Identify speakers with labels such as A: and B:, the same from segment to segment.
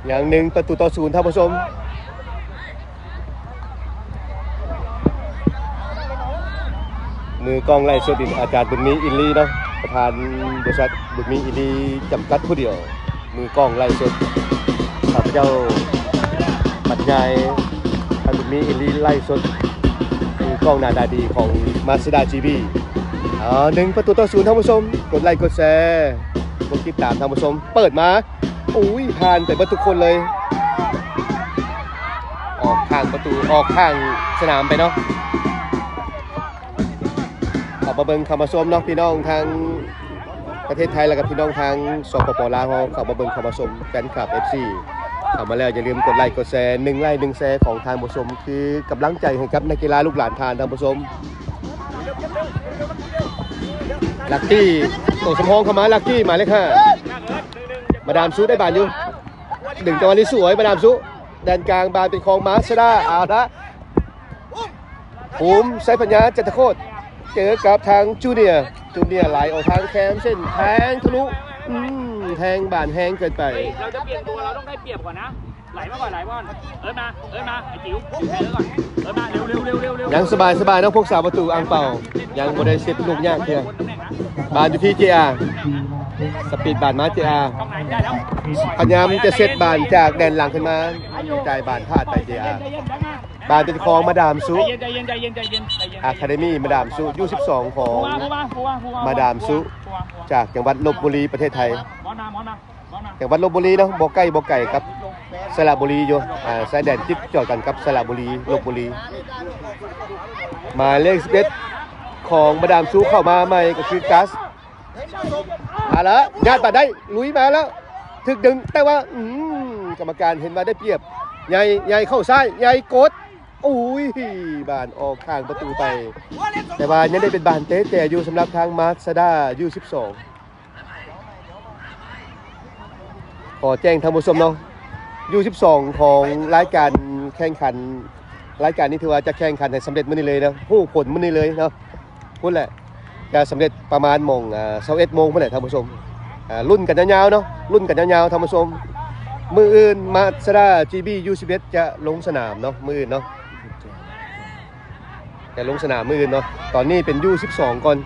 A: อย่างหนึ่งประตูต่อ0ท่านผู้ชมมือกองไล่สดอาจารย์บุญมีอินลีเนาะประธานบริษัทบุญมีอินลีจำกัดผู้เดียวมือกองไล่สดข้าพเจ้าบรรยายท่านบุญมีอินลีไล่สดมือกองหน้าตาดีของมาสด้าจีบี1ประตูต่อ0ท่านผู้ชมกดไลค์กดแชร์กดติดตามท่านผู้ชมเปิดมาอุ้ยผ่านไปเบิดทุกคนเลยออกข้างประตูออกข้างสนามไปเนาะขับมาเบิ่งขับมาชมเนาะพี่น้องทางประเทศไทยแล้วกับพี่น้องทางสปป.ลาวขับมาเบิ่งขับมาชมแฟนคลับ FC เข้ามาแล้วอย่าลืมกดไลค์กดแชร์1 ไลค์ 1 แชร์ของทางผู้ชมคือกำลังใจให้กับนักกีฬาลูกหลานทานทางผู้ชมลักกี้ตัวสมองเข้ามาลักกี้หมายเลข5มาดามซุได้บานอยู่ดึงจังหวะนี้สวยมาดามซุแดนกลางบานเป็นของมาสด้าเอาละภูมิใช้ปัญญาจัตโคตรเจอกับทางจูเนียไหลออกทางแคมเส้นแทงทะลุแทงบานแห้งเกินไป
B: เราจะเปลี่ยนตัวเราต้องได้เปรียบก่อนนะไหลมาก่อนมาไอ้จิ๋วแพ้ก่อนมาเร็ว
A: ยังสบายน้องพวกสาวประตูอังเป่ายังโมได้เซฟลูกยากเพียงบานอยู่ที่ JR สปีดบานมา JR พยายามจะเซตบานจากแดนหลังขึ้นมาใจบานพลาดไป JR บานเป็นของมาดามซุ
B: ใจเย็น
A: อะคาเดมี่มาดามซุU12ของมาดามซุจากจังหวัดลพบุรีประเทศไทยจังหวัดลพบุรีเนาะบ่ไก่ครับสระบุรีอยู่สายแดนจิ๊บจอดกันกับสระบุรีลพบุรีมาเลข11ของมาดามซุเข้ามาใหม่ก็คือกัสมาแล้วญาติบัดได้ลุยมาแล้วถึกดึงแต่ว่ากรรมการเห็นว่าได้เปรียบใหญ่เข้าซ้ายใหญ่กดอุ้ยบานออกข้างประตูไปแต่ว่ายังได้เป็นบานเตะแต่อยู่สำหรับทางมาสด้าU12ขอแจ้งทางผู้ชมเนาะU12ของรายการแข่งขันรายการนี้ถือว่าจะแข่งขันให้สำเร็จมื้อนี้เลยนะผู้ผลมื้อนี้เลยเนาะพูดแหละจะสำเร็จประมาณโมง21 โมงเมื่อไหร่ท่านผู้ชมรุ่นกันยาวๆเนาะรุ่นกันยาวๆท่านผู้ชมมืออื่นมาสด้า GB U11 จะลงสนามเนาะมืออื่นเนาะจะลงสนามมืออื่นเนาะตอนนี้เป็นU12ก่อน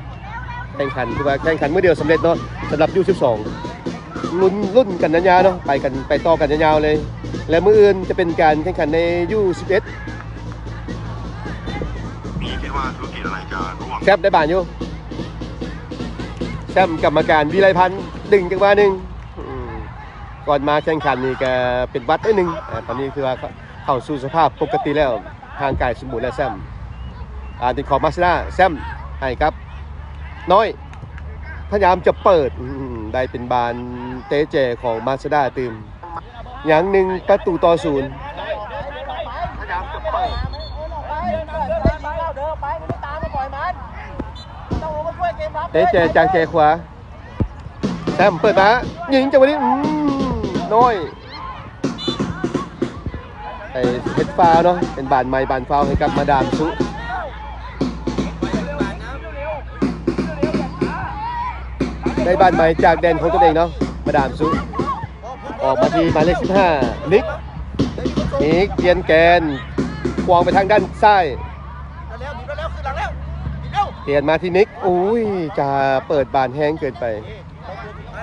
A: แข่งขันคือว่าแข่งขันมื้อเดียวสำเร็จเนาะสำหรับU12รุ่นกันยาวๆเนาะไปต่อกันยาวๆเลยและมื้ออื่นจะเป็นการแข่งขันในU11
C: มีคิดว่าธุรกิจอะไรจะร่วง
A: แซมได้บานอยู่แซมกรรมการวิไลพันธ์ดึงจังหวะหนึ่งก่อนมาแข่งขันนี่ก็เป็นวัดนิดนึงตอนนี้คือว่าเข้าสู่สภาพปกติแล้วทางกายสมบูรณ์แล้วแซมติดขอบมาสด้าแซมให้ครับน้อยพยายามจะเปิดได้เป็นบานเตะเจของมาสด้าตื่มอย่าง1ประตูต่อ0เตะเจจากเจขวาแซมเปิดมายิงจังหวะนี้น้อยไอ้เฮดฟาวเนาะเป็นบานไม้บานฟาวให้กับมาดามซุได้บานใหม่จากแดนของตัวเองเนาะมาดามซุออกมาที่หมายเลข15นิกเกียนแกนควงไปทางด้านซ้ายเปลี่ยนมาที่นิกอุ้ยจะเปิดบานแห้งเกินไป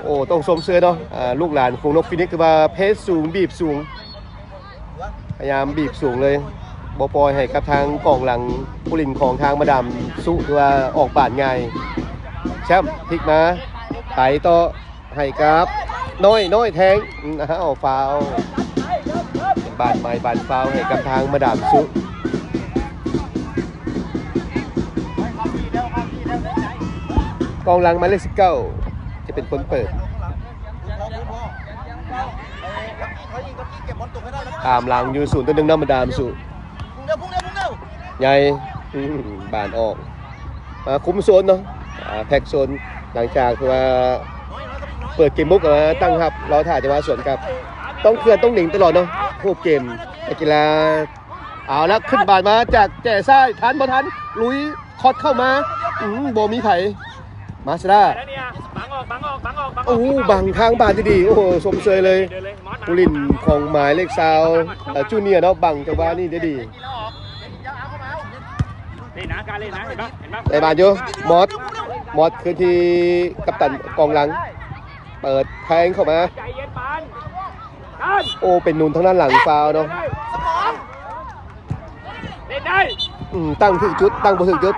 A: โอ้ต้องสมเสื้อเนาะลูกหลานฝูงนกฟินิกคือว่าเพชรสูงบีบสูงพยายามบีบสูงเลยบอปอยให้กับทางกองหลังผู้ลินของทางมาดามซุคือว่าออกบานง่ายแชมป์พลิกมาไต่ต่อให้ครับน้อยแทงเอาฟาวบานไม้บานฟาวให้กับทางมาดามซุกองหลังหมายเลข19จะเป็นคนเปิดตามหลังอยู่0-1น้ำมาดามซุใหญ่บานออกมาคุ้มโซนเนาะแพ็กโซนหลังจากว่าเปิดเกมบุกมาตั้งครับเราถ่ายจะว่าสวนกับต้องเคลื่อนต้องหนิงตลอดเนาะควบเกมกีฬาเอาแล้วขึ้นบานมาจากแจ่ซ้ายทันบ่ทันลุยคอดเข้ามาโบมีไผ่มาสด้า โอ้บังทางบานดีๆโอ้โหสมเสยเลย
B: เดินเลยมอสมา
A: ผู้ลินของหมายเลขซาวจูเนียร์เนาะบังจังหวะนี่ได้ดี
B: เล่นนะการเล่นนะเห็นปะเห็นปะ
A: แต่บานอยู่มอสคือที่กัปตันกองหลัง เปิดแทงเข้ามา
B: ใจเย็นปานกัน
A: โอ้เป็นนุนทางด้านหลังฟาวเนาะ
B: เล่นได้
A: ตั้งถึงจุดตั้งบ่ถึงจุด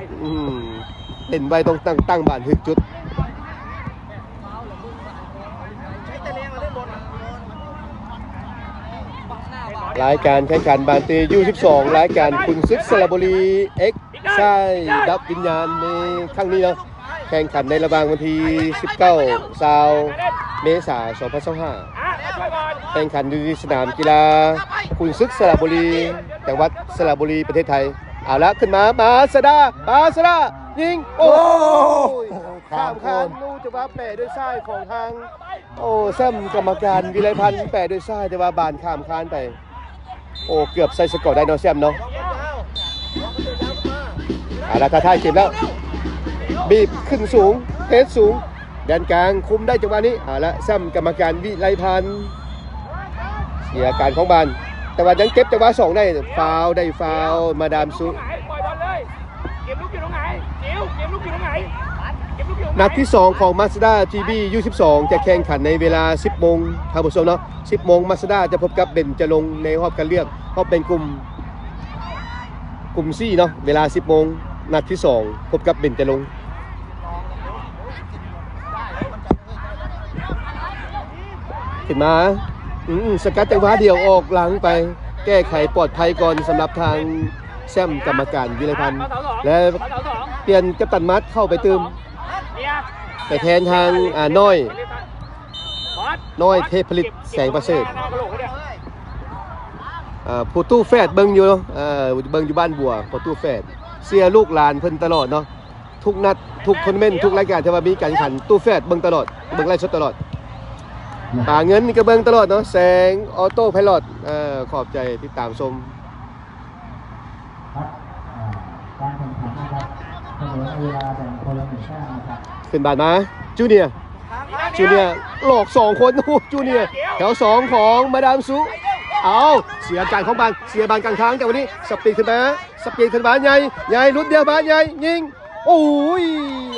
A: เล่นไว้ต้องตั้งบานถึงจุดรายการแข่งขันบานตีU12รายการคุณซึกสระบุรีเอ็กใช่ดับวิญญาณในครั้งนี้เนาะแข่งขันในระหว่างวันที่19 เมษายน 2025แข่งขันอยู่ที่สนามกีฬาคุณซึกสระบุรีจังหวัดสระบุรีประเทศไทยเอาละขึ้นมามาสดายิงโอ้ข้ามคานนู่จะว่าแปะด้วยซ้ายของทางโอ้แซมกรรมการวิไลพันธ์แปะด้วยซ้ายแต่ว่าบานข้ามคานไปโอ้เกือบใส่สกอร์ได้เนาะแซมเนาะเอาละท้ายเกมแล้วบีบขึ้นสูงเทสสูงแดนกลางคุมได้จังหวะนี้เอาละแซมกรรมการวิไลพันธ์เสียการของบานแต่ว่ายังเก็บจังหวะ2ได้ฟาวได้ฟาวมาดามซุ
B: ปล่อยบอลเลยเก็บลูกอยู่ตรงไหนเก็บลูกอยู่ตรงไหน
A: นัดที่ 2 ของ Mazda GB U12 จะแข่งขันในเวลา 10 โมงท่านผู้ชมเนาะ 10 โมง Mazda จะพบกับเบนจรงค์ในรอบการเลือกเพราะเป็นกลุ่ม4เนาะเวลา 10 โมงนัดที่ 2 พบกับเบนจรงค์ขึ้นมาสกัดจังหวะเดียวออกหลังไปแก้ไขปลอดภัยก่อนสำหรับทางแซมกรรมการวิไลพันธ์และเปลี่ยนกัปตันมัดเข้าไปเติมไปแทนทางน้อยเทพผลิตแสงประเสริฐผู้ตู้แฟดเบิ่งอยู่เนาะเบิ่งอยู่บ้านบัวผู้ตู้แฟดเสียลูกหลานเพิ่นตลอดเนาะทุกนัดทุกทัวร์นาเมนต์ทุกรายการที่ว่ามีการแข่งขันตู้แฟดเบิ่งตลอดเบิ่งไลฟ์สดตลอดป่าเงินนี่ก็เบิ่งตลอดเนาะแสงออโต้ไพลอตขอบใจติดตามชม
D: การแข่งขันนะครับเสมอเวลาแบ่งคนละ1 แต้มนะครับ
A: ขึ้นบาทมาจูเนียร์หลอก2 คนจูเนียร์แถว2ของมาดามซุเอาเสียการของบานเสียบานกลางทางแต่วันนี้สปีดขึ้นมาใหญ่ลุ้นเดียวบานใหญ่ยิงโอ้ย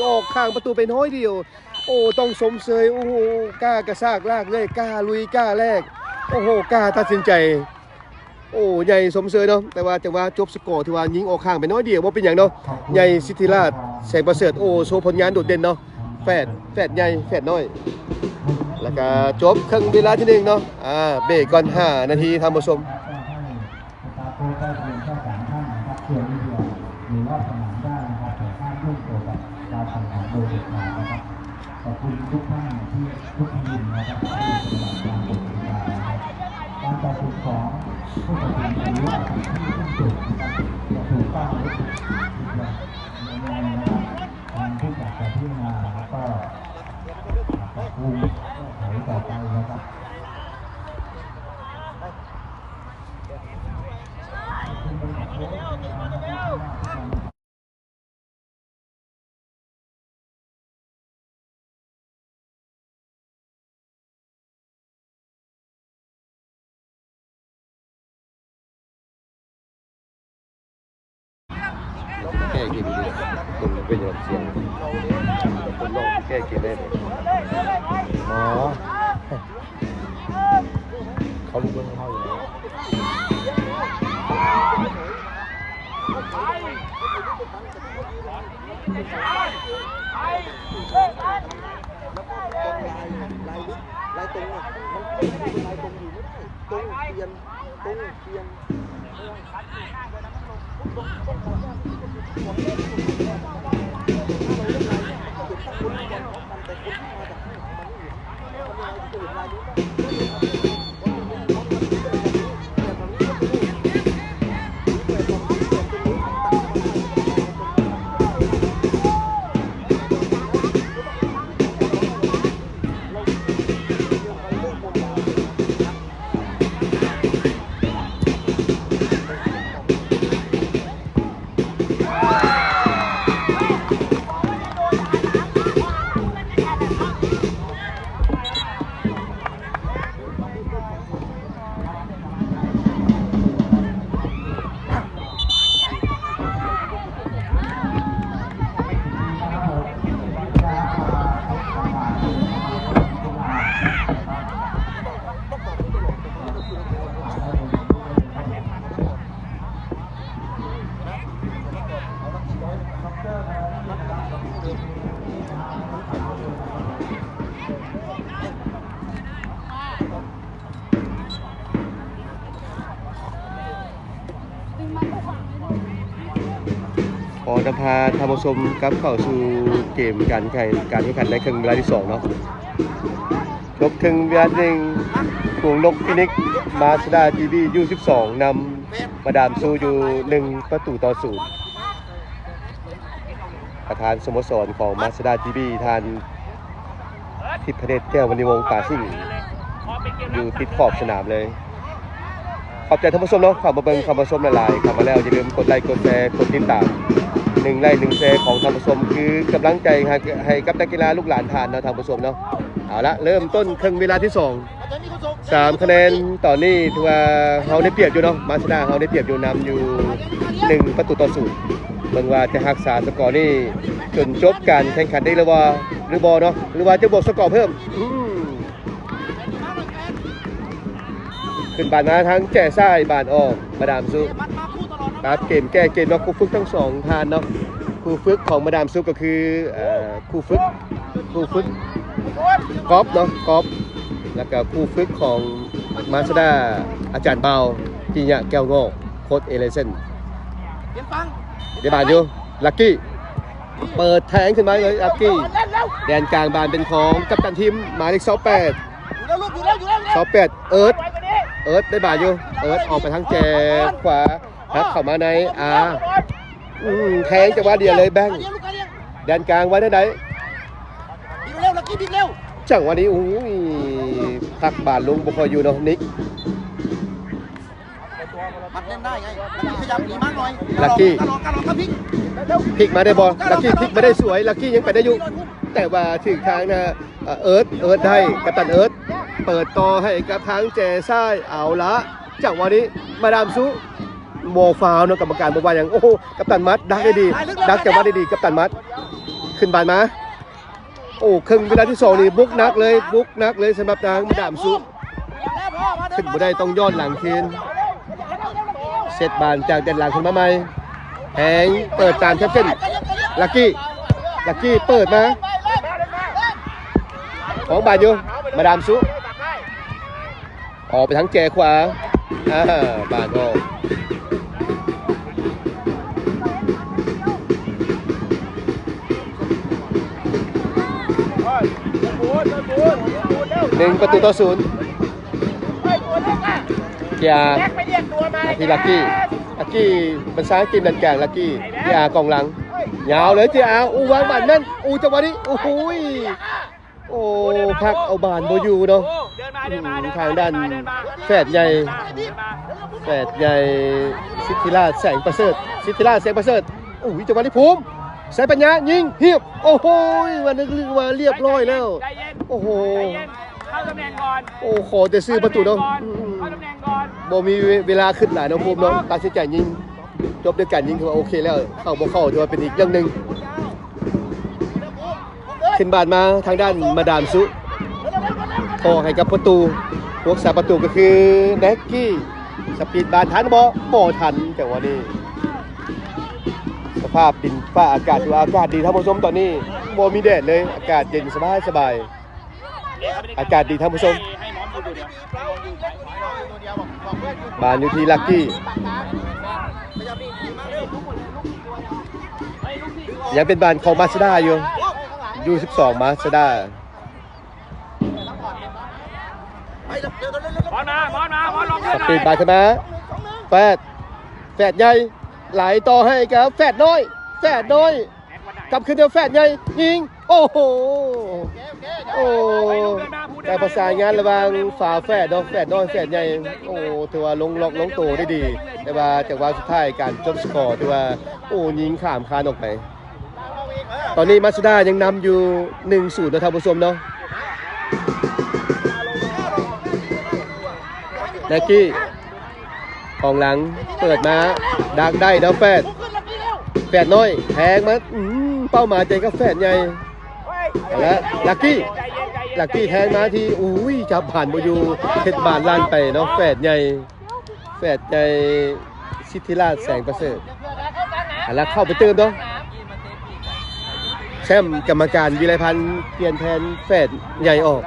A: ออกข้างประตูไปน้อยเดียวโอ้ต้องสมเสยโอ้โหกล้ากระซากลากเลยกล้าลุยกล้าแลกโอ้โหกล้าตัดสินใจโอ้ใหญ่สมเสยเนาะแต่ว่าจังหวะจบสกอร์ที่ว่ายิงออกข้างไปน้อยเดียวว่าเป็นอย่างเนาะใหญ่สิทธิราชแสงประเสริฐโอ้โชว์ผลงานโดดเด่นเนาะแฝดใหญ่แฝดน้อยแล้วก็จบครึ่งเวลาที่1เนาะเบรกก่อน5 นาทีท่านผู้ชม
D: ขอบคุณทุกท่านที่ทุกทีมนะครับที่สนับสนุนการตัดสินของผู้ตัดสินถือว่าเป็นที่สิ้นสุดนะครับถูกต้องหรือผิดนะครับทางผู้จัดการพิจารณาแล้วก็ปรับปรุงแก้ไขต่อไปนะครับ
A: แก้เกมดีตรงเป็นอย่างเสียงคนลองแก้เกมได้เลยอ๋อเขารู้เรื่องเขาอยู่
E: ลายตรงอ่ะมันเป็นลายตรงอยู่ไม่ได้ตรงเปลี่ยน
A: จะพาท่านผู้ชมกลับเข้าสู่เกมการแข่งขันในครึ่งเวลาที่2เนาะจบครึ่งเวลาหนึ่งกรุงนกพินิกมาสด้าทีวีU12นำมาดามซูอยู่1-0ประธานสโมสรของมาสด้าทีวีทานทิพเนตรแก้วมณีวงศ์ป่าซิ่งอยู่ติดขอบสนามเลยขอบใจท่านผู้ชมเนาะเข้ามาเบิ่งเข้ามาชมหลายๆเข้ามาแล้วอย่าลืมกดไลค์กดแชร์กดติดตาม1 ไลค์ 1 แชร์ของท่านผู้ชมคือกำลังใจให้กับนักกีฬาลูกหลานทานเนาะท่านผู้ชมเนาะเอาละเริ่มต้นครึ่งเวลาที่2 3 คะแนนตอนนี้ถือว่าเฮาได้เปรียบอยู่เนาะมาสด้าเฮาได้เปรียบอยู่นำอยู่1-0เบิ่งว่าจะรักษาสกอร์นี่จนจบการแข่งขันได้หรือบ่เนาะหรือว่าจะบวกสกอร์เพิ่มขึ้นบานมาทั้งแก่ซ้ายบานออกมาดามซุครับเกมแก้เกมเนาะครูฝึกทั้ง2ทานเนาะครูฝึกของมาดามซุก็คือครูฝึกกอล์ฟเนาะกอล์ฟแล้วก็ครูฝึกของมาสด้าอาจารย์เบาจิยะแก้วงอกโค้ชเอเลเซนเดี๋ยวบานอยู่ลักกี้เปิดแทงขึ้นมาเลยลักกี้แดนกลางบานเป็นของกัปตันทีมหมายเลข28เอิร์ธได้บาทอยู่เอิร์ธออกไปทางแจขวาครับเข้ามาในแทงจังหวะเดียวเลยแบงแดนกลางไว้ได้ไหนจังหวะนี้พักบาทลงบุคคลอยู่เนาะนิก
E: มันเล่นได้ไงขยับหนีมากหน่อย
A: ลักกี้พลิกมาได้บอลลักกี้พลิกมาได้สวยลักกี้ยังไปได้อยู่แต่ว่าถึงทางนะเอิร์ธได้กัปตันเอิร์ธเปิดต่อให้กับทางแจซ้ายเอาละจากวันนี้มาดามซุโมฟาวเนาะกรรมการบอกว่าอย่างโอ้โหกัปตันมัดดักได้ดีดักจากว่าได้ดีกัปตันมัดขึ้นบานมาโอ้ครึ่งเวลาที่2นี่บุกนักเลยสำหรับทางมาดามซุขึ้นบ่ได้ต้องย้อนหลังคืนเซตบานจากแดนหลังขึ้นมาใหม่แหงเปิดตามแคปเช่นลักกี้เปิดมาของบานอยู่มาดามซุออกไปทั้งแจขวาบานออก1-0ยาที่ลักกี้มันซ้ายกินดันแกงลักกี้ยากองหลังยาวเลยเจ้าวางบานนั่นจังหวะนี้โอ้โหพักเอาบานโบยูเนาะทางด้านแฝดใหญ่สิทธิราชแสงประเสริฐจังหวะนี้ภูมิใช้ปัญญายิงเฮียบโอ้โหวันนึกว่าเรียบร้อยแล้วโอ้โห
B: เข้าตำแหน่งก่อน
A: ขอจะซื้อประตูเนาะ
B: เข้าตำแหน่งก่อน
A: บ่มีเวลาขึ้นหลายน้องภูมิเนาะตัดสินใจยิงจบด้วยการยิงถือว่าโอเคแล้วเข้าบ่เข้าถือว่าเป็นอีกเรื่องนึงขึ้นบานมาทางด้านมาดามซุขอให้กับประตูพวกสาประตูก็คือแน็กกี้สปีดบานทันบ่ทันจังหวะนี้สภาพดินฟ้าอากาศถือว่าอากาศดีท่านผู้ชมตอนนี้บ่มีแดดเลยอากาศเย็นสบายอากาศดีท่านผู้ชมบานอยู่ที่ลักกี้ยังเป็นบานของมาสด้าอยู่U12มาสด้า
B: บอลลง
A: สปีดบานขึ้นมาแฝดใหญ่ไหลต่อให้กับแฝดน้อยกลับขึ้นเดียวแฝดใหญ่ยิงโอ้โหแต่ประสานงานระหว่างฝาแฝดน้อยแฝดใหญ่ถือว่าลงล็อกลงโตได้ดีแต่ว่าจังหวะสุดท้ายการจบสกอร์ถือว่ายิงข้ามคานออกไปตอนนี้มาสด้ายังนำอยู่1-0นะท่านผู้ชมเนาะแน็กกี้ของหลังเปิดมาดักได้แล้วแฝดน้อยแทงมาเป้าหมายใจกับแฝดใหญ่และลักกี้แทงมาที่จับผ่านบอยู่เทศบาลลั่นไปเนาะแฝดใหญ่สิทธิราชแสงประเสริฐแล้วเข้าไปเติมเนาะแชมป์กรรมการวิไลพันธ์เปลี่ยนแทนแฝดใหญ่ออก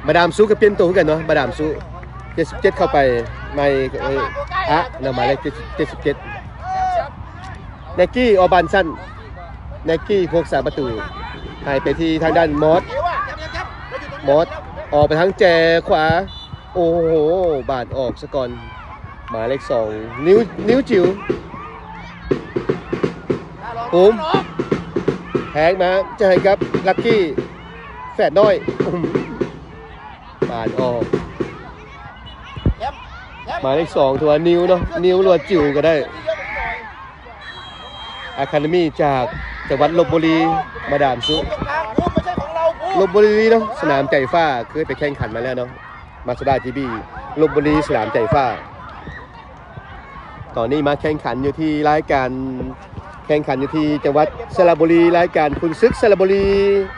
A: มาดามซุก็เปลี่ยนตัวกันเนาะมาดามซุ77เข้าไปในนำมาเลข77 เนกกี้ออบันสันเนกกี้พวกสาประตูให้ไปที่ทางด้านมอสออกไปทางแจขวาโอ้โหบาดออกซะก่อนหมายเลข2นิ้วจิ๋วปุ้มแทงมาจะให้กับลักกี้แฝดน้อยบาดออกหมายเลข2ตัวนิ้วเนาะนิ้วรัวจิ๋วก็ได้อะคาเดมี่จากจังหวัดลพบุรีมาดามซุลพบุรีเนาะสนามใจฟ้าเคยไปแข่งขันมาแล้วเนาะมาสด้าทีบีลพบุรีสนามใจฟ้าตอนนี้มาแข่งขันอยู่ที่รายการแข่งขันอยู่ที่จังหวัดสระบุรีรายการคุณซึกสระบุรี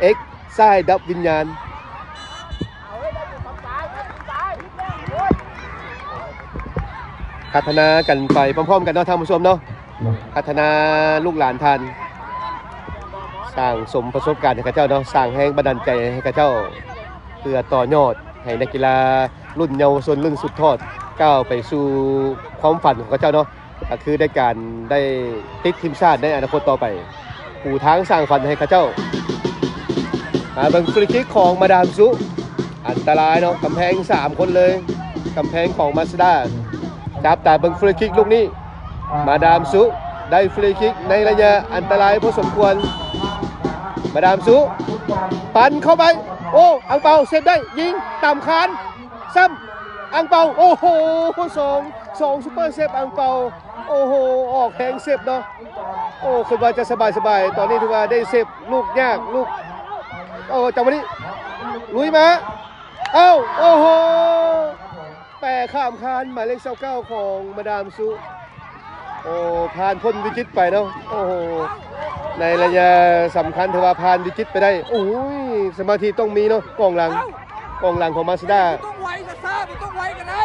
A: เอ็กซ์ไส้ดับวิญญาณพัฒนากันไปพร้อมๆกันเนาะท่านผู้ชมเนาะพัฒนาลูกหลานทันสร้างสมประสบการณ์ให้กับเจ้าเนาะสร้างแรงบันดาลใจให้กับเจ้าเพื่อต่อยอดให้นักกีฬารุ่นเยาวชนรุ่นสุดทอดก้าวไปสู่ความฝันของเจ้าเนาะก็คือได้การได้ติดทีมชาติในอนาคตต่อไปปูทางสร้างฝันให้กับเจ้ามาเบิ่งฟรีคิกของมาดามซุอันตรายเนาะกำแพง3คนเลยกำแพงของมาสด้าจับตาเบิ่งฟรีคิกลูกนี้มาดามซุได้ฟรีคิกในระยะอันตรายพอสมควรมาดามซุปั่นเข้าไปโอ้อังเปาเซฟได้ยิงต่ำคานซ้ำอังเปาโอ้โหสองซุปเปอร์เซฟอังเปาโอ้โหออกแหงเซฟเนาะโอ้คิดว่าจะสบายตอนนี้ถือว่าได้เซฟลูกยากลูกโอ้จังหวะนี้ลุยมาเอ้าโอ้โหแปะข้ามคานหมายเลข29ของมาดามซุโอ้ผ่านพ้นวิกฤตไปเนาะโอ้โหในระยะสำคัญถือว่าผ่านวิกฤตไปได้โอ้ยสมาธิต้องมีเนาะกองหลังของมาสด้า
E: ต้องไวกันซ่าต้องไวกันได้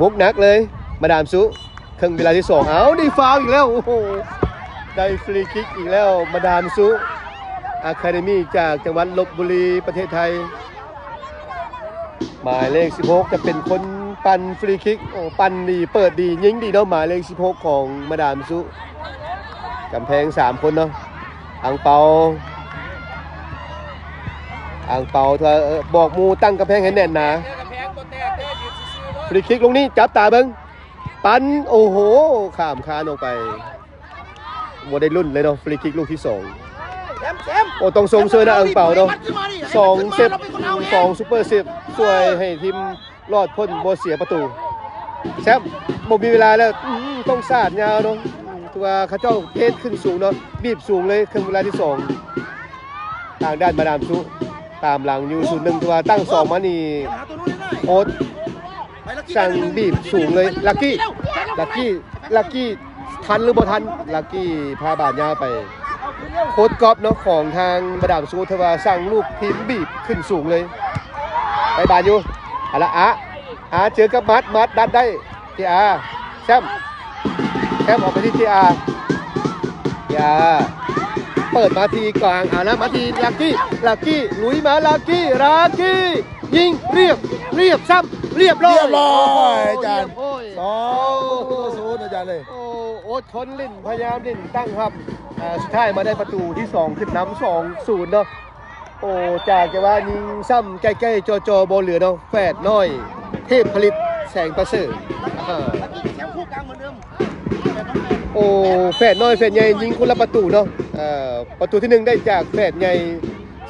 A: บุกหนักเลยมาดามซุครึ่งเวลาที่2เอาได้ฟาวอีกแล้วโอ้โหได้ฟรีคิกอีกแล้วมาดามซุอะคาเดมี่จากจังหวัดลพบุรีประเทศไทยหมายเลข16จะเป็นคนปั่นฟรีคิกโอ้ปั่นดีเปิดดียิงดีเนาะหมายเลข16ของมาดามซุกำแพง3คนเนาะอังเปาเธอบอกมูตั้งกำแพงให้แน่นหนาฟรีคิกลงนี้จับตาเบิ้งปั่นโอ้โหข้ามคานออกไปโมได้รุ่นเลยเนาะฟรีคิกลูกที่2โอ้ต้องทรงเซอร์นะอังเปาเนาะ2เซฟ2ซุปเปอร์เซฟช่วยให้ทีมรอดพ้นโบเสียประตูแชมป์โมมีเวลาแล้วต้องสาดยาวเนาะตัวข้าเจ้าเพชรขึ้นสูงเนาะบีบสูงเลยครึ่งเวลาที่2ทางด้านมาดามซุตามหลังอยู่0-1ตัวตั้ง2มานี่โอ๊ตสั่งบีบสูงเลยลักกี้ทันหรือบ่ทันลักกี้พาบาดยาวไปโค้ชกอล์ฟเนาะของทางมาดามซุทว่าสั่งลูกทีมบีบขึ้นสูงเลยไปบานอยู่เอาละอาเจอกับมัดดัดได้ทีอาแชมป์ออกไปที่ทีอาเปิดมาทีกลางนะมาทีลักกี้ลุยมาลักกี้ยิงเรียบซ้ำเรียบร้อย
F: อาจารย์2-0อาจารย์เลย
A: โอ๊ตทนลิ้นพยายามลิ้นตั้งครับสุดท้ายมาได้ประตูที่2ขึ้นนำ 2-0 เนาะโอ้จากจะว่ายิงซ้ำใกล้ๆจอโบเหลือเนาะแฝดน้อยเทพผลิตแสงประเสริฐโอ้แฝดน้อยแฝดใหญ่ยิงคนละประตูเนาะประตูที่1ได้จากแฝดใหญ่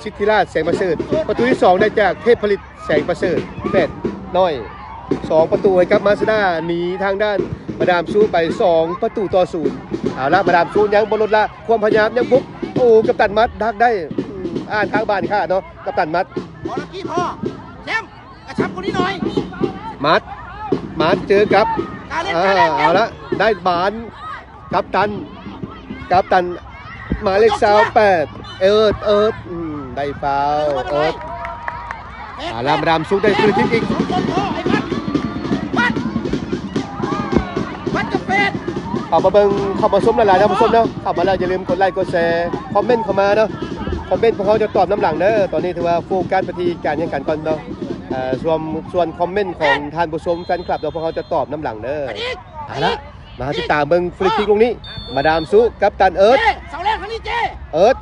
A: สิทธิราชแสงประเสริฐประตูที่2ได้จากเทพผลิตแสงประเสริฐแฝดน้อย2ประตูให้กับมาสด้าหนีทางด้านมาดามซูไป2-0เอาละมาดามซูยังบนรถละความพยายามยังบุกโอ้กัปตันมัดดักได้อ่านทางบ้านค่ะเนาะกัปตันมัด
E: บอลกี้พ่อแชมป์กระชับคนนี้หน่อย
A: มัดเจอกับเอาละได้บานกัปตันหมายเลข28เอิร์ธได้ฟาวเอิร์ธเอาละมาดามซูได้ฟรีคิกอีกเข้ามาเบิ่งเข้ามาชมหลายๆนะผู้ชมเนาะเข้ามาแล้วอย่าลืมกดไลค์กดแชร์คอมเมนต์เข้ามาเนาะคอมเมนต์พวกเขาจะตอบน้ำหลังเด้อตอนนี้ถือว่าโฟกัสไปที่การแข่งขันก่อนเนาะส่วนคอมเมนต์ของท่านผู้ชมแฟนคลับเราพวกเขาจะตอบน้ำหลังเด้อเอาละ มาติดตามเบิ่งฟรีคิกลูกนี้มาดามซุกัปตันเอิร์ธ
E: เสาแรกครั้งนี้เจ้
A: เอิร์ธ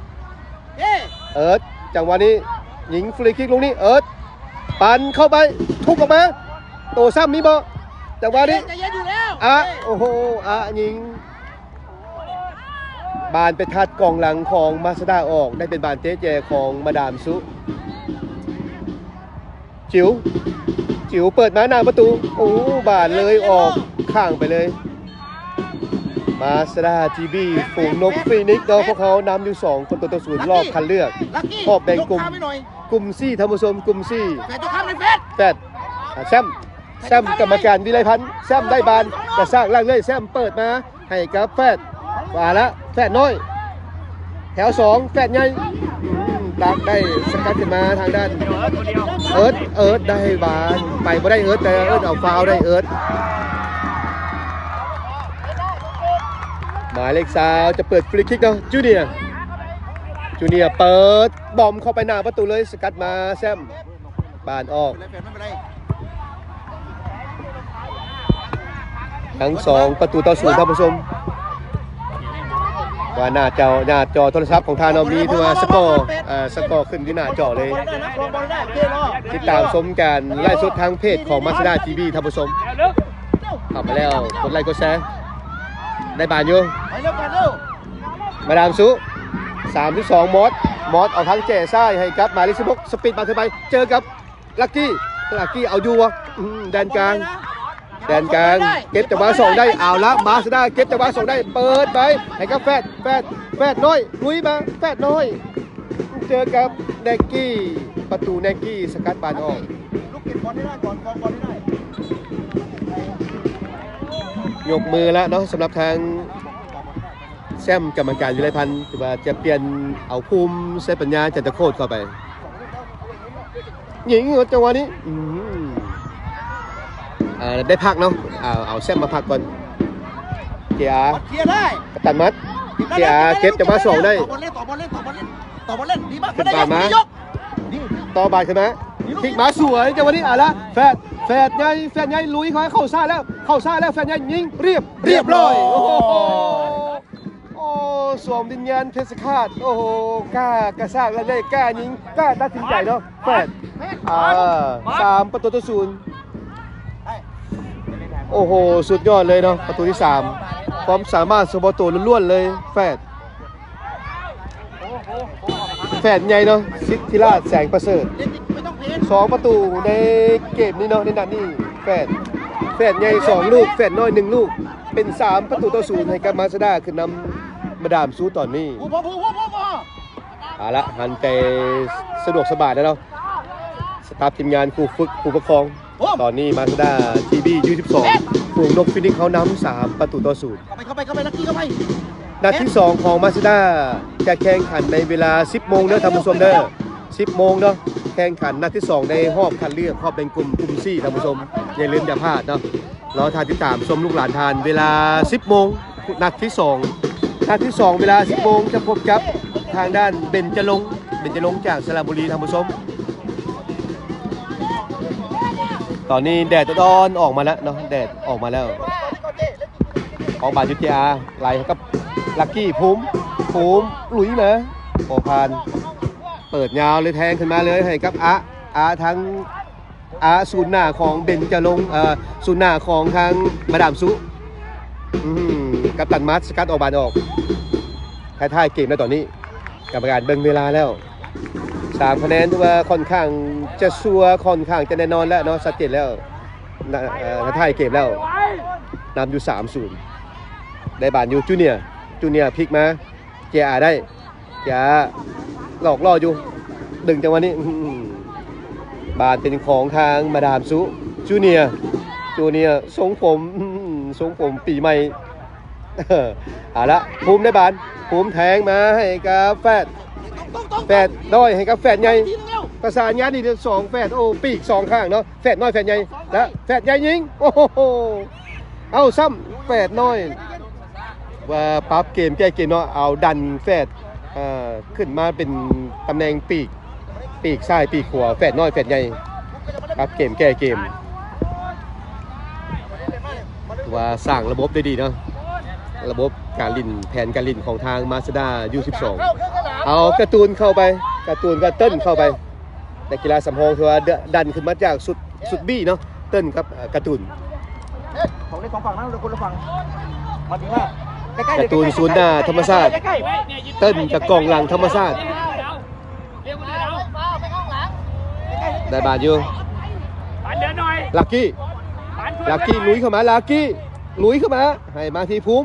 E: เจ้
A: เอิร์ธจังหวะนี้ยิงฟรีคิกลูกนี้เอิร์ธปั่นเข้าไปทุบออกมาโตซ้ำมีบ่จังหวะนี้
E: จะเย็นอยู่แล้ว
A: โอ้โหยิงบานไปทัดกองหลังของมาสด้าออกได้เป็นบานเตะแจของมาดามซุจิ๋วเปิดมาหน้าประตูโอ้บานเลยออกข้างไปเลยมาสด้าทีบีฝูงนกฟีนิกซ์เนาะพวกเขานำอยู่2-0รอบคัดเลือกรอบแบ่งกลุ่ม4ท่านผู้ชมกลุ่ม4
E: แฟนตัวข้ามในเฟส
A: แฟดแซมกรรมการวิไลพันธ์แซมได้บานกระซากล่างเลยแซมเปิดมาให้กับแฟดว่าละแฟดน้อยแถว2แฟดใหญ่ตักได้สกัดขึ้นมาทางด้านเอิร์ธได้บานไปบ่ได้เอิร์ธแต่เอิร์ธเอาฟาวได้เอิร์ธหมายเลข3จะเปิดฟรีคิกเนาะจูเนียร์เปิดบอมเข้าไปหน้าประตูเลยสกัดมาแซมบานออกทั้ง2-0ท่านผู้ชมว่าหน้าจอโทรศัพท์ของทานอมีที่ว่าสกอร์ขึ้นที่หน้าจอเลยติดตามชมการไล่สดทางเพจของมาสด้าทีวีท่านผู้ชมทำมาแล้วกดไลค์กดแชร์ได้บานอยู่มาดามซุ3-2มอสเอาทั้งแจ่ซ้ายให้กับหมายเลข16สปีดมาขึ้นไปเจอกับลักกี้เอาอยู่วะแดนกลางเก็บจังหวะ2ได้เอาละมาสด้าเก็บจังหวะ2ได้เปิดไปให้กับแฟดน้อยลุยมาแฟดน้อยเจอกับแนกกี้ประตูแนกกี้สกัดบานออกลูกเก็บบอลได้ก่อนครองบอลได้ยกมือแล้วเนาะสำหรับทางแซมกรรมการวิไลพันธ์ว่าจะเปลี่ยนเอาภูมิเซปัญญาจันทโคตรเข้าไปยิงจังหวะนี้ได้พักเนาะเอาแซมมาพักก่อนเกียร์ได้ตัดมัดเกียร์เก็บจังหวะ2ได้ต่อบอลเล่นดีมากขึ้นบาทมาต่อบาทขึ้นมาพลิกมาสวยจังหวะนี้ละแฟดใหญ่ลุยเข้าซ่าแล้วแฟดใหญ่ยิงเรียบร้อยโอ้สวมดินแดนเพชรฆาตโอ้โหกล้ากระซากและเล่กล้ายิงกล้าตัดสินใจเนาะแฟด3-0โอ้โหสุดยอดเลยเนาะประตูที่3ความสามารถสมบูรณ์ล้วนๆเลยแฟดใหญ่เนาะสิทธิราชแสงประเสริฐ2ประตูในเกมนี้เนาะในนัดนี้แฟดใหญ่2ลูกแฟดน้อย1ลูกเป็น3-0ให้กับมาสด้าคือนำมาดามซูตอนนี้เอาละหันไปสะดวกสบายแล้วเนาะสตาฟทีมงานครูฝึกครูปกครองตอนนี้มาสด้าทีบีU12ฝูงนกฟินิกเขานำ3-0เข้าไปลักกี้เข้าไปนัดที่2ของมาสด้าจะแข่งขันในเวลา 10 โมงเด้อท่านผู้ชมเด้อ10 โมงเนาะแข่งขันนัดที่2ในรอบคัดเลือกรอบเป็นกลุ่ม4ท่านผู้ชมอย่าลืมอย่าพลาดเนาะรอทานติดตามชมลูกหลานทานเวลา 10 โมงนัดที่2เวลา 10 โมงจะพบกับทางด้านเบญจรงค์จากสระบุรีท่านผู้ชมตอนนี้แดดร้อนออกมาแล้วเนาะแดดออกมาแล้วของบาจุติอาไหลกับลักกี้ภูมิหลุยมาโอพานเปิดยาวเลยแทงขึ้นมาเลยให้กับทั้งศูนย์หน้าของเบญจรงค์ศูนย์หน้าของทางมาดามซุกับตันมัสสกัดออกบานออกท้ายเกมแล้วตอนนี้กรรมการเบิ่งเวลาแล้ว3คะแนนที่ว่าค่อนข้างจะชัวร์ค่อนข้างจะแน่นอนแล้วเนาะชัดเจนแล้วท้ายเกมแล้วนำอยู่ 3-0ได้บานอยู่จูเนียร์พลิกมาเจียได้จะหลอกล่ออยู่ดึงจังหวะนี้บานเป็นของทางมาดามซุจูเนียร์ทรงผมปีใหม่เอาละภูมิได้บานภูมิแทงมาให้กับแฟดน้อยให้กับแฟดใหญ่ประสานงานดี2แฟดโอ้ปีก2ข้างเนาะแฟดน้อยแฟดใหญ่และแฟดใหญ่ยิงโอ้โหเอาซ้ำแฟดน้อยว่าปรับเกมแก้เกมเนาะเอาดันแฟดขึ้นมาเป็นตำแหน่งปีกซ้ายปีกขวาแฟดน้อยแฟดใหญ่ปรับเกมแก้เกม ว่าสร้างระบบได้ดีเนาะระบบการลินแผนการลินของทางมาสด้า U12 เอาการ์ตูนเข้าไปการ์ตูนก็เติ้ลเข้าไปแต่กีฬาสำรองคือว่าดันขึ้นมาจากสุดบี้เนาะเติ้ลครับการ์ตูน
E: ของในสองฝั่งนั้นคนละฝั่งมาดีมากใกล้ๆ
A: การ์ตูนศูนย์หน้าธรรมชาติ
B: ใกล้ๆไว้เนี่ยยืน
A: เติ้ลกับกองหลังธรรมชาติ
B: เรียกคนอื่นเอา
A: ได้บาทอยู่
B: ปานเดินหน่อย
A: ลักกี้
B: ปานช่วย
A: ลักกี้ลุยเข้ามาลักกี้ลุยเข้ามาให้มาที่ภู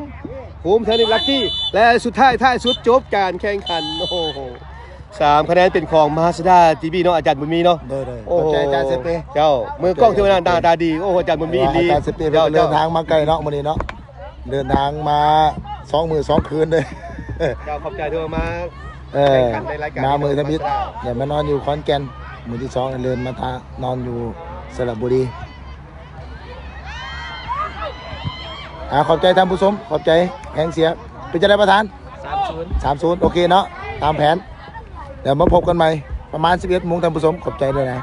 A: มิแทนลักกี้และสุดท้ายสุดจบการแข่งขันโอ้โห3 คะแนนเป็นของมาสด้าทีบีเนาะอาจารย์บุญมีเนาะ
F: โดย
A: โอ้
F: ขอบ
A: โห
F: ใจอาจารย์เซเป้
A: เจ้ามือกล้องเทวนาตาดีโอ้โหอาจารย์บุญมี
F: อา
A: ดี
F: จารย์เซเป้
A: เจ้า
F: เดินทางมาไกลเนาะมื้อนี้เนาะเดินทางมา2 มื้อ 2 คืนเลย
A: เจ้าขอบใจเธอมา
F: แข่ง
A: ขั
F: ขั
A: น
F: น
A: ในรายการ
F: มามือทมิตรอย่ามานอนอยู่ขอนแก่นมือที่2เดินมาทานอนอยู่สระบุรีขอบใจท่านผู้ชมขอบใจแข่งเสียเป็นจะได้ประธาน3-0โอเคเนาะตามแผนเดี๋ยวมาพบกันใหม่ประมาณ 11 โมงท่านผู้ชมขอบใจด้วยนะ